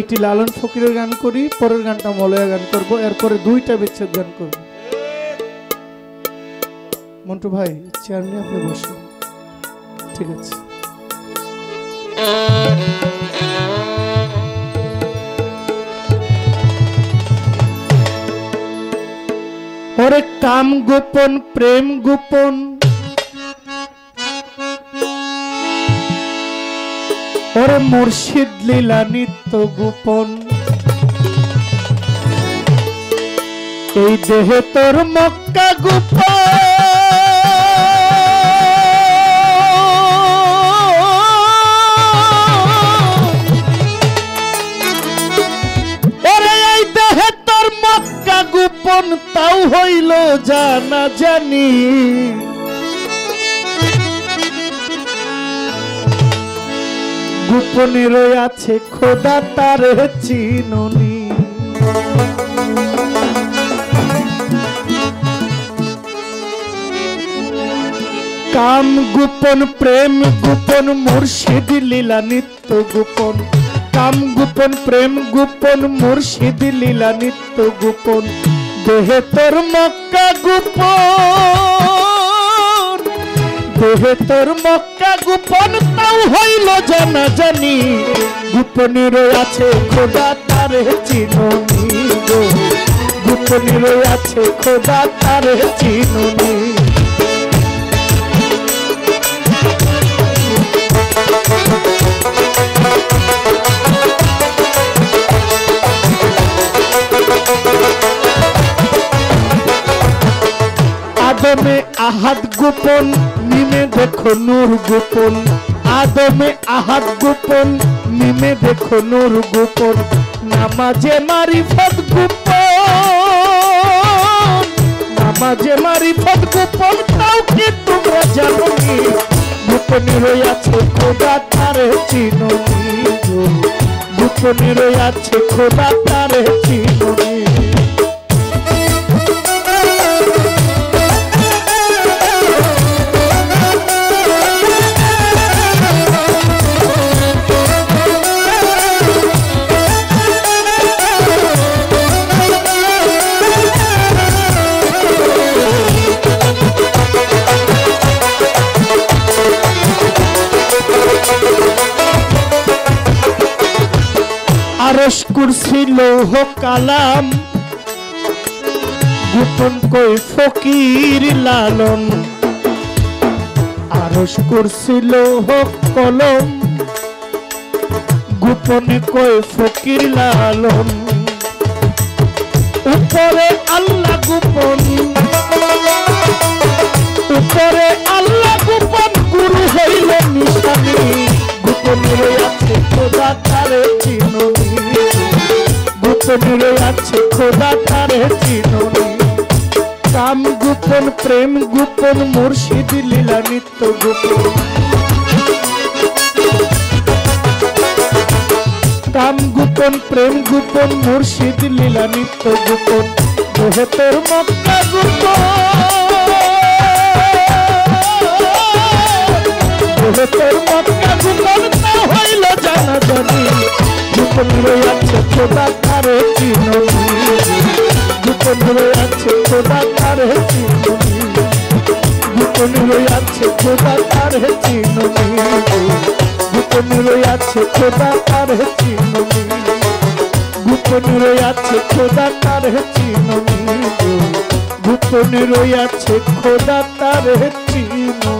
একটি লালন ফকিরের গান করি, পরের গানটা মলয়া গান করব, এরপরে দুইটা বিচ্ছেদ গান করব। মন্টু ভাই চেয়ার নিয়ে আপনি বসুন। ঠিক আছে। ওরে কাম গোপন প্রেম গোপন, ওরে মুর্শিদ লীলা নিত্য গোপন, এই দেহে তোর মক্কা গোপন, ওরে এই দেহে তোর মক্কা গোপন, তাও হইল জানা জানি, গোপনে রয়ে আছে খোদা তার চিননি। কাম গোপন প্রেম গোপন, মুর্শিদ লীলা নিত্য গোপন, কাম গোপন প্রেম গোপন, মুর্শিদ লীলা নিত্য গোপন, দেহে তোর মক্কা গোপন, দেহে তোর মক্কা গোপন, তাও হইল জানা জানি, গোপনে রয়ে আছে খোদা তার চিননি গো, গোপনে রয়ে আছে খোদা তার চিননি। আদমে আহাদ গোপন, নিমে দেখো নূর গোপন, আদমে আহাদ গোপন, নিমে দেখো নূর গোপন, নামাজে মারিফত গোপন, নামাজে মারিফত গোপন, তাও কি তোমরা জানোনি, গোপনে রয়ে আছে খোদা তার চিননি গো, গোপনে রয়ে আছে খোদা তার চিননি। আরশ কুরসি লৌহ কালাম, গোপন কই ফকির লালন, আরশ কুরসি লৌহ কলম, গোপনে কই ফকির লালন, উপরে আল্লাহ গোপন, উপরে আল্লাহ গোপন, গুরু হইল নিশানি, গোপনে আছে খোদা তার চিননি, গোপনে আছে খোদা তার চিননি। কাম গোপন প্রেম গোপন, মুর্শিদ লীলা নিত্য গোপন, কাম গোপন প্রেম গোপন, মুর্শিদ লীলা নিত্য গোপন, দেহে তোর মক্কা গোপন, দেহে তোর মক্কা গোপন, তা হইল জানা জানি, গোপন রয়ে আছে খোদা তার চিননি, গোপন রয়ে আছে খোদা তার চিননি, গোপন রয়ে আছে খোদা তার চিননি, গোপন রয়ে আছে খোদা তার চিননি, গোপন রয়ে আছে খোদা তার চিননি, গোপন রয়ে আছে খোদা তার চিননি।